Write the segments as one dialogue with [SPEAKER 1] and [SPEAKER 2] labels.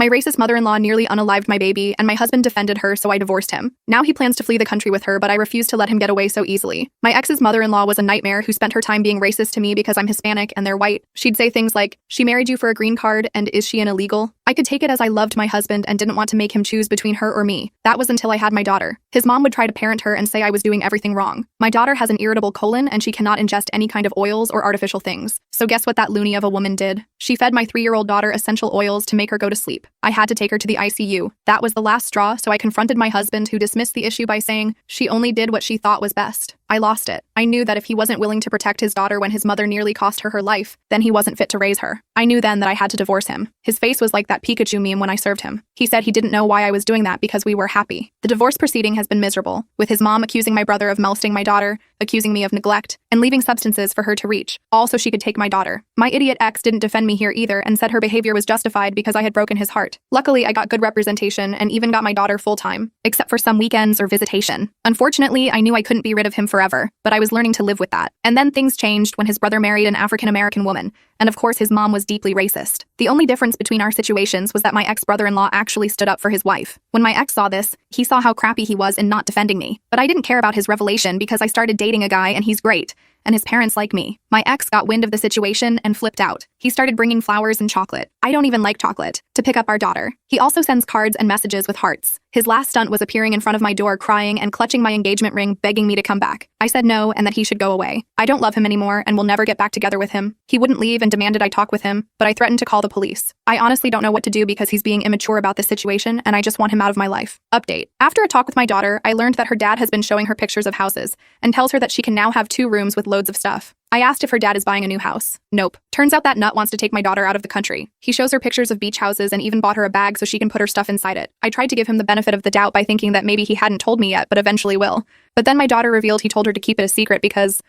[SPEAKER 1] My racist mother-in-law nearly unalived my baby, and my husband defended her, so I divorced him. Now he plans to flee the country with her, but I refuse to let him get away so easily. My ex's mother-in-law was a nightmare who spent her time being racist to me because I'm Hispanic and they're white. She'd say things like, "She married you for a green card, and is she an illegal?" I could take it as I loved my husband and didn't want to make him choose between her or me. That was until I had my daughter. His mom would try to parent her and say I was doing everything wrong. My daughter has an irritable colon and she cannot ingest any kind of oils or artificial things. So guess what that loony of a woman did? She fed my 3-year-old daughter essential oils to make her go to sleep. I had to take her to the ICU. That was the last straw, so I confronted my husband, who dismissed the issue by saying she only did what she thought was best. I lost it. I knew that if he wasn't willing to protect his daughter when his mother nearly cost her her life, then he wasn't fit to raise her. I knew then that I had to divorce him. His face was like that Pikachu meme when I served him. He said he didn't know why I was doing that because we were happy. The divorce proceeding has been miserable, with his mom accusing my brother of molesting my daughter, accusing me of neglect, and leaving substances for her to reach, all so she could take my daughter. My idiot ex didn't defend me here either and said her behavior was justified because I had broken his heart. Luckily, I got good representation and even got my daughter full-time, except for some weekends or visitation. Unfortunately, I knew I couldn't be rid of him forever, but I was learning to live with that. And then things changed when his brother married an African-American woman, and of course his mom was deeply racist. The only difference between our situations was that my ex-brother-in-law actually stood up for his wife. When my ex saw this, he saw how crappy he was in not defending me. But I didn't care about his revelation because I started dating a guy and he's great, and his parents like me. My ex got wind of the situation and flipped out. He started bringing flowers and chocolate. I don't even like chocolate. To pick up our daughter. He also sends cards and messages with hearts. His last stunt was appearing in front of my door crying and clutching my engagement ring, begging me to come back. I said no and that he should go away. I don't love him anymore and will never get back together with him. He wouldn't leave and demanded I talk with him, but I threatened to call the police. I honestly don't know what to do because he's being immature about this situation and I just want him out of my life. Update. After a talk with my daughter, I learned that her dad has been showing her pictures of houses and tells her that she can now have 2 rooms with loads of stuff. I asked if her dad is buying a new house. Nope. Turns out that nut wants to take my daughter out of the country. He shows her pictures of beach houses and even bought her a bag so she can put her stuff inside it. I tried to give him the benefit of the doubt by thinking that maybe he hadn't told me yet, but eventually will. But then my daughter revealed he told her to keep it a secret because,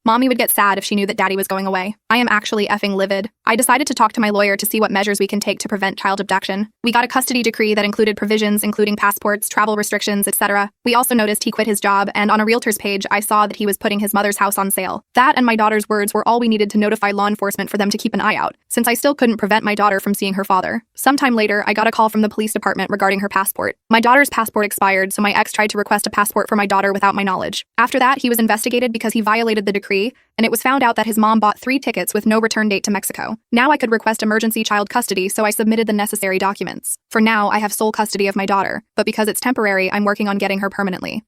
[SPEAKER 1] mommy would get sad if she knew that daddy was going away. I am actually effing livid. I decided to talk to my lawyer to see what measures we can take to prevent child abduction. We got a custody decree that included provisions including passports, travel restrictions, etc. We also noticed he quit his job, and on a realtor's page I saw that he was putting his mother's house on sale. That and my daughter's words were all we needed to notify law enforcement for them to keep an eye out, since I still couldn't prevent my daughter from seeing her father. Sometime later, I got a call from the police department regarding her passport. My daughter's passport expired, so my ex tried to request a passport for my daughter without my knowledge. After that, he was investigated because he violated the decree, and it was found out that his mom bought 3 tickets with no return date to Mexico. Now I could request emergency child custody, so I submitted the necessary documents. For now, I have sole custody of my daughter, but because it's temporary, I'm working on getting her permanently.